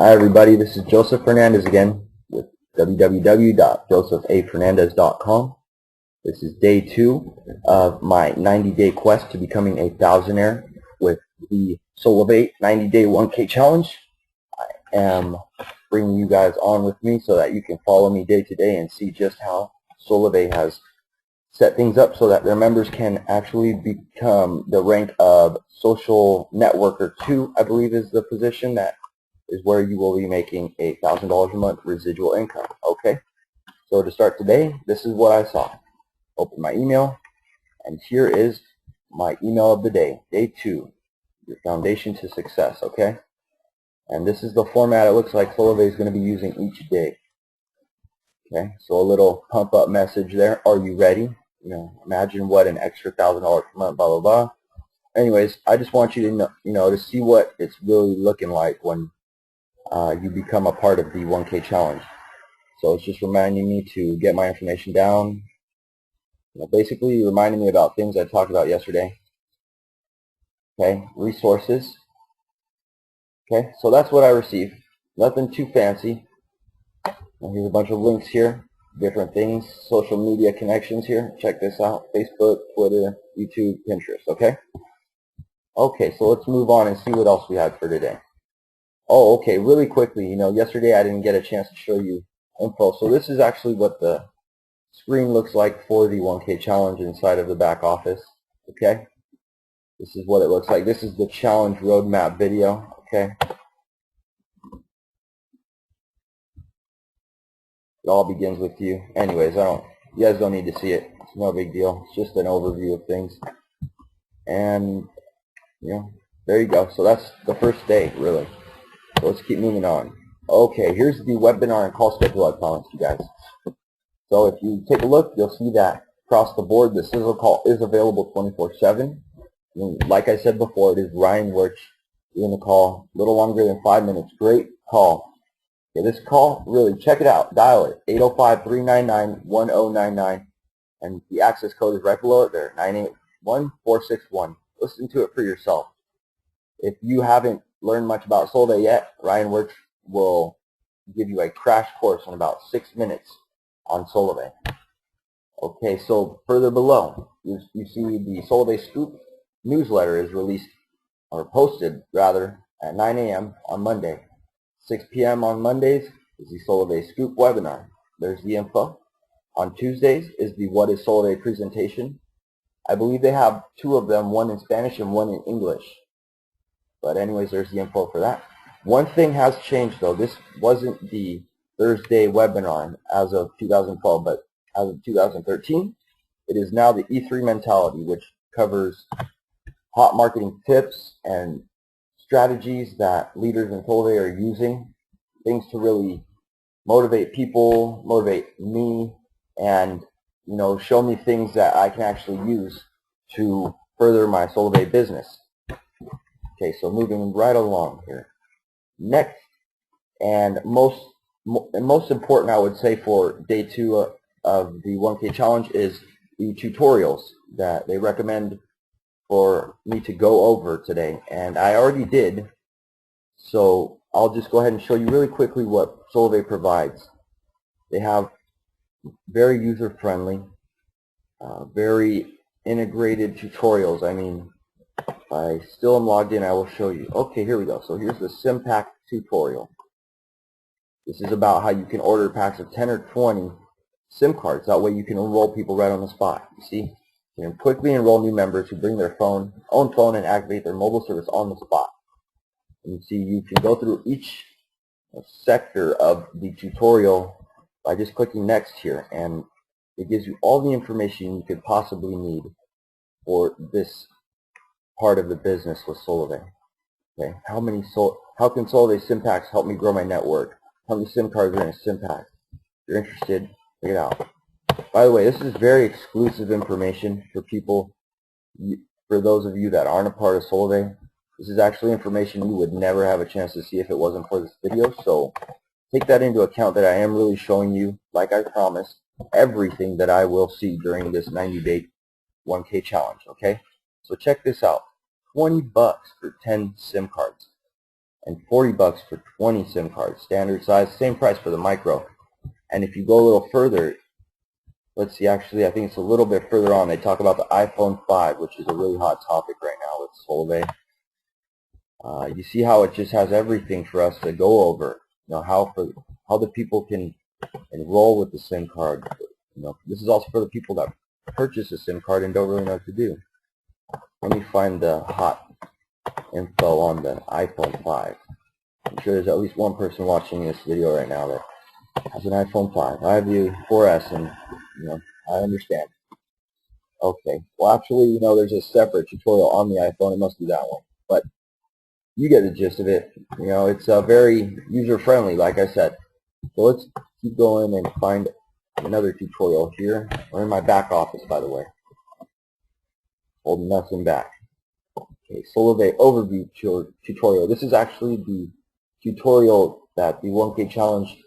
Hi everybody, this is Joseph Fernandez again with www.josephafernandez.com. This is day 2 of my 90-day quest to becoming a thousandaire with the Solavei 90-day 1K challenge. I am bringing you guys on with me so that you can follow me day to day and see just how Solavei has set things up so that their members can actually become the rank of social networker 2, I believe is the position that is where you will be making $1,000 a month residual income. Okay, so to start today, this is what I saw. Open my email, and here is my email of the day, day 2, your foundation to success. Okay, and this is the format it looks like Solavei is going to be using each day. Okay, so a little pump up message there. Are you ready? You know, imagine what an extra $1,000 per month, blah blah blah. Anyways, I just want you to know, to see what it's really looking like when you become a part of the 1K challenge. So it's just reminding me to get my information down. Basically reminding me about things I talked about yesterday. Okay, resources. Okay, so that's what I received. Nothing too fancy. And here's a bunch of links here, different things, social media connections here. Check this out: Facebook, Twitter, YouTube, Pinterest. Okay. Okay, so let's move on and see what else we had for today. Oh, okay, really quickly, yesterday I didn't get a chance to show you info. So this is actually what the screen looks like for the 1K challenge inside of the back office. Okay, this is what it looks like. This is the challenge roadmap video. Okay, it all begins with you. Anyways, you guys don't need to see it. It's no big deal. It's just an overview of things. And there you go. So that's the first day, really. So let's keep moving on. Okay, here's the webinar and call schedule I promised you guys. So if you take a look, you'll see that across the board, the sizzle call is available 24/7. Like I said before, it is Ryan Wirch doing the call, a little longer than 5 minutes. Great call. Okay, this call, really, check it out. Dial it, 805-399-1099, and the access code is right below it there, 981461. Listen to it for yourself. If you haven't learned much about Solavei yet, Ryan Wirch will give you a crash course in about 6 minutes on Solavei. Okay, so further below, you see the Solavei Scoop newsletter is released, or posted rather, at 9 a.m. on Monday. 6 p.m. on Mondays is the Solavei Scoop webinar. There's the info. On Tuesdays is the What is Solavei presentation. I believe they have 2 of them, one in Spanish and one in English. But anyways, there's the info for that. One thing has changed though. This wasn't the Thursday webinar as of 2012, but as of 2013, it is now the E3 mentality, which covers hot marketing tips and strategies that leaders in Solavei are using, things to really motivate people, motivate me, and show me things that I can actually use to further my Solavei business. Okay, so moving right along here. Next, and most important, I would say, for day 2 of the 1K challenge is the tutorials that they recommend for me to go over today. And I already did, so I'll just go ahead and show you really quickly what Solavei provides. They have very user-friendly, very integrated tutorials. I mean, if I still am logged in, I will show you. Okay, here we go. So here's the SIM pack tutorial. This is about how you can order packs of 10 or 20 SIM cards. That way you can enroll people right on the spot. You see? You can quickly enroll new members who bring their own phone and activate their mobile service on the spot. And you see, you can go through each sector of the tutorial by just clicking next here, and it gives you all the information you could possibly need for this part of the business with Solavei. Okay, how can Solavei SIM packs help me grow my network? How many SIM cards are in a SIM pack? If you're interested, check it out. By the way, this is very exclusive information for people, for those of you that aren't a part of Solavei. This is actually information you would never have a chance to see if it wasn't for this video, so take that into account that I am really showing you, like I promised, everything that I will see during this 90-day 1K challenge, okay? So check this out. $20 for 10 SIM cards. and $40 for 20 SIM cards. Standard size, same price for the micro. And if you go a little further, let's see, actually I think it's a little bit further on, they talk about the iPhone 5, which is a really hot topic right now with Solavei. You see how it just has everything for us to go over. You know, how the people can enroll with the SIM card. You know, this is also for the people that purchase a SIM card and don't really know what to do. Let me find the hot info on the iPhone 5. I'm sure there's at least one person watching this video right now that has an iPhone 5. I have the 4S, and you know, I understand. Okay, well actually, you know, there's a separate tutorial on the iPhone. It must be that one, but you get the gist of it. You know, it's very user-friendly, like I said. So let's keep going and find another tutorial here. We're in my back office, by the way. Holding nothing back. Okay, Solavei overview tutorial. This is actually the tutorial that the 1K challenge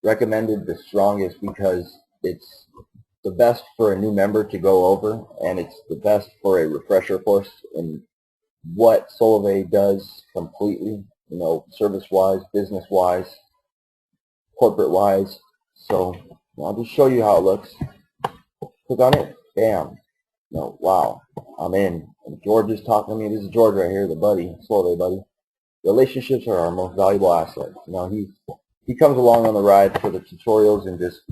recommended the strongest because it's the best for a new member to go over, and it's the best for a refresher course in what Solavei does completely, you know, service-wise, business-wise, corporate-wise. So I'll just show you how it looks. Click on it, bam. No, wow, I'm in. And George is talking to me. This is George right here, the buddy, Solavei buddy. Relationships are our most valuable asset. You know, he comes along on the ride for the tutorials and just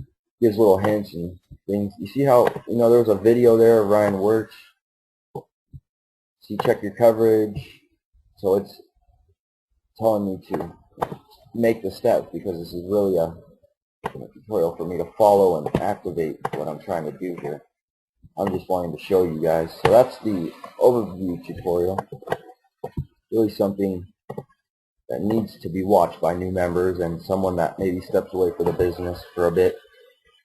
gives little hints and things. You see how, you know, there was a video there of Ryan Wirtz. See, check your coverage. So it's telling me to make the steps because this is really a tutorial for me to follow and activate what I'm trying to do here. I'm just wanting to show you guys. So that's the overview tutorial. Really something that needs to be watched by new members and someone that maybe steps away for the business for a bit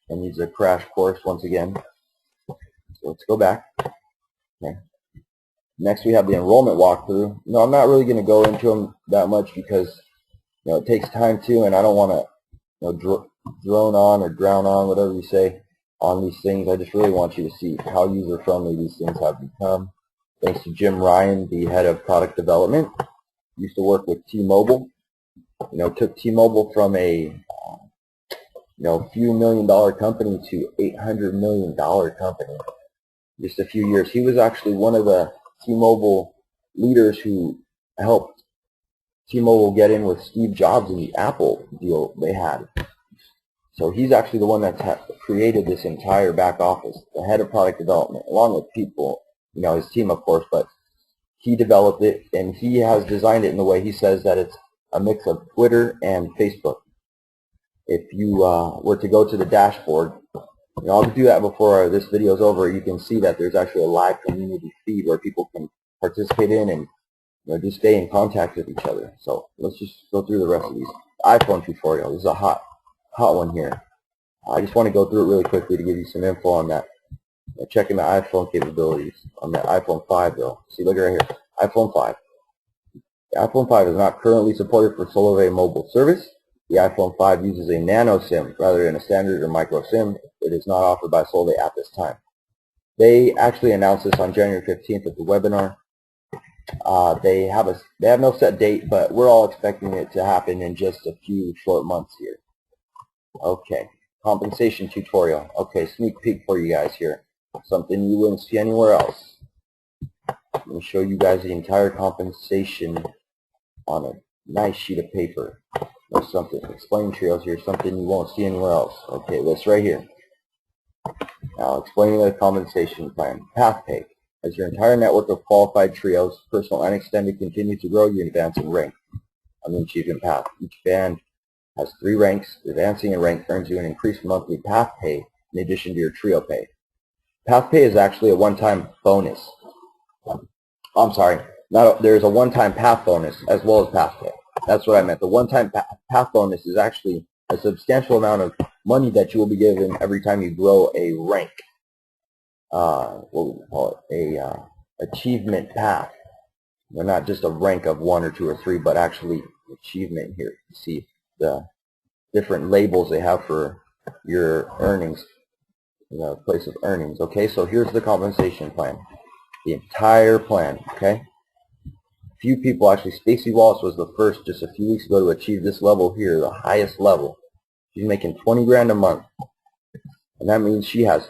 and needs a crash course once again. So let's go back. Okay. Next we have the enrollment walkthrough. No, I'm not really going to go into them that much because, you know, it takes time too, and I don't want to, you know, drone on or drown on, whatever you say, on these things. I just really want you to see how user-friendly these things have become. Thanks to Jim Ryan, the head of product development. Used to work with T-Mobile. You know, took T-Mobile from a you know, few $1 million company to $800 million company. Just a few years. He was actually one of the T-Mobile leaders who helped T-Mobile get in with Steve Jobs in the Apple deal they had. So he's actually the one that created this entire back office, the head of product development, along with people, you know, his team of course, but he developed it and he has designed it in the way he says that it's a mix of Twitter and Facebook. If you were to go to the dashboard, you know, I'll do that before this video is over. You can see that there's actually a live community feed where people can participate in and, you know, just stay in contact with each other. So let's just go through the rest of these. iPhone tutorial. This is a hot one here. I just want to go through it really quickly to give you some info on that. Checking the iPhone capabilities on the iPhone 5 though. See, look right here. iPhone 5. The iPhone 5 is not currently supported for Solavei mobile service. The iPhone 5 uses a nano SIM rather than a standard or micro SIM. It is not offered by Solavei at this time. They actually announced this on January 15th at the webinar. They have no set date, but we're all expecting it to happen in just a few short months here. Okay, compensation tutorial. Okay, sneak peek for you guys here. Something you wouldn't see anywhere else. Let me show you guys the entire compensation on a nice sheet of paper. Or something. Explain trios here, something you won't see anywhere else. Okay, this right here. Now, explaining the compensation plan. Path pay. As your entire network of qualified trios, personal and extended, continue to grow, you advance in rank on the achievement path. Each band has 3 ranks. Advancing in rank earns you an increased monthly path pay in addition to your trio pay. Path pay is actually a one-time bonus. I'm sorry. There's a one-time path bonus as well as path pay. That's what I meant. The one-time path bonus is actually a substantial amount of money that you will be given every time you grow a rank. What would we call it? Achievement path. Well, not just a rank of 1 or 2 or 3, but actually achievement here. You see the different labels they have for your earnings, the place of earnings. Okay, so here's the compensation plan. The entire plan, okay? few people, actually Stacy Wallace was the first just a few weeks ago to achieve this level here, the highest level. She's making 20 grand a month. And that means she has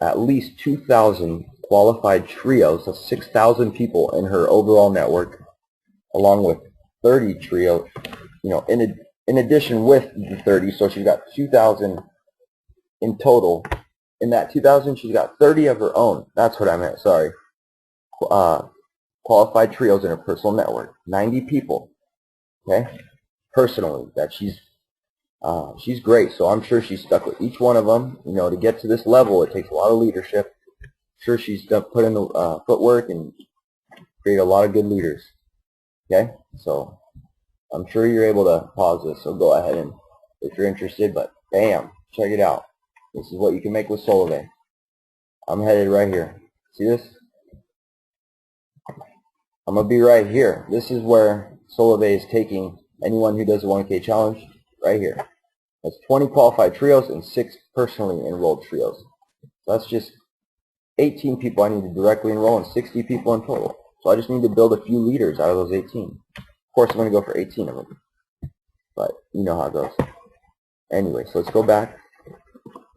at least 2,000 qualified trios, that's 6,000 people in her overall network, along with 30 trios, in addition with the 30, so she's got 2,000 in total. In that 2,000, she's got 30 of her own. That's what I meant, sorry. Qualified trios in her personal network. 90 people, okay, personally, that she's great, so I'm sure she's stuck with each one of them. To get to this level, it takes a lot of leadership. I'm sure she's put in the footwork and create a lot of good leaders. Okay, so I'm sure you're able to pause this, so go ahead and if you're interested, but bam, check it out. This is what you can make with Solavei. I'm headed right here. See this? I'm going to be right here. This is where Solavei is taking anyone who does a 1K challenge, right here. That's 20 qualified trios and 6 personally enrolled trios. So that's just 18 people I need to directly enroll and 60 people in total. So I just need to build a few leaders out of those 18. Of course, I'm going to go for 18 of them. But you know how it goes. Anyway, so let's go back.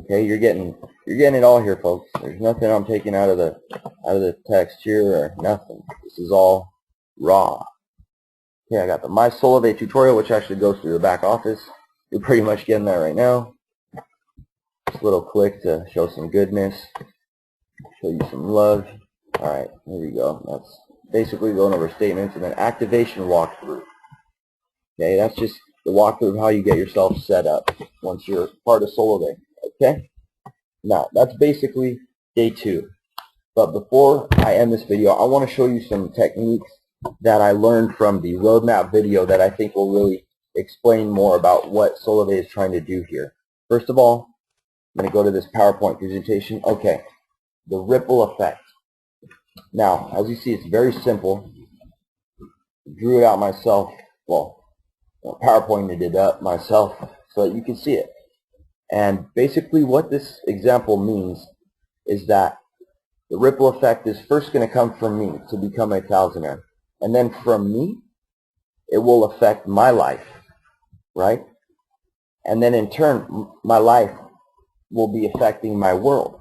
Okay, you're getting it all here, folks. There's nothing I'm taking out of the text here or nothing. This is all raw. Okay, I got the My Solavei tutorial, which actually goes through the back office. You're pretty much getting that right now. Just a little click to show some goodness, show you some love. All right, here we go. That's basically going over statements and then activation walkthrough. Okay, that's just the walkthrough of how you get yourself set up once you're part of Solavei. Okay, now that's basically day 2. But before I end this video, I want to show you some techniques that I learned from the roadmap video that I think will really explain more about what Solavei is trying to do here. First of all, I'm going to go to this PowerPoint presentation. Okay, the ripple effect. Now, as you see, it's very simple. Drew it out myself. Well, PowerPointed it up myself so that you can see it. And basically what this example means is that the ripple effect is first going to come from me to become a thousandaire. And then from me, it will affect my life, right? And then in turn, my life will be affecting my world.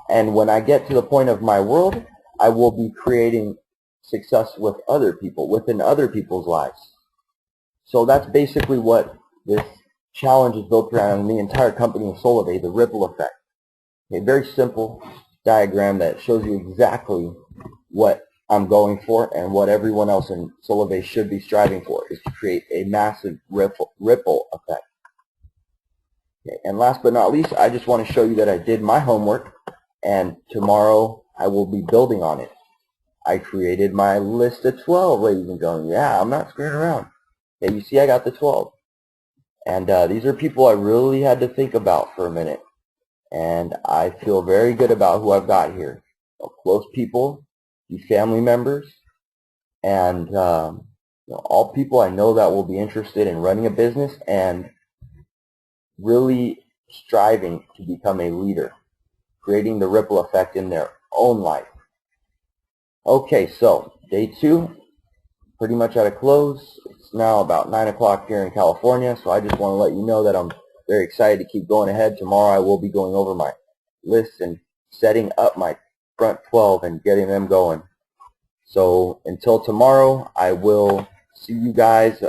And when I get to the point of my world, I will be creating success with other people, within other people's lives. So that's basically what this challenge is built around, the entire company of Solavei, the ripple effect. A very simple diagram that shows you exactly what I'm going for and what everyone else in Solavei should be striving for, is to create a massive ripple effect. Okay, and last but not least, I just want to show you that I did my homework, and tomorrow I will be building on it. I created my list of 12, ladies and gentlemen. Yeah, I'm not screwing around. Okay, you see I got the 12. And these are people I really had to think about for a minute. And I feel very good about who I've got here. Close people, family members, and all people I know that will be interested in running a business and really striving to become a leader, creating the ripple effect in their own life. Okay, so day 2, pretty much at a close. It's now about 9 o'clock here in California, so I just want to let you know that I'm very excited to keep going ahead. Tomorrow I will be going over my list and setting up my front 12 and getting them going. So until tomorrow, I will see you guys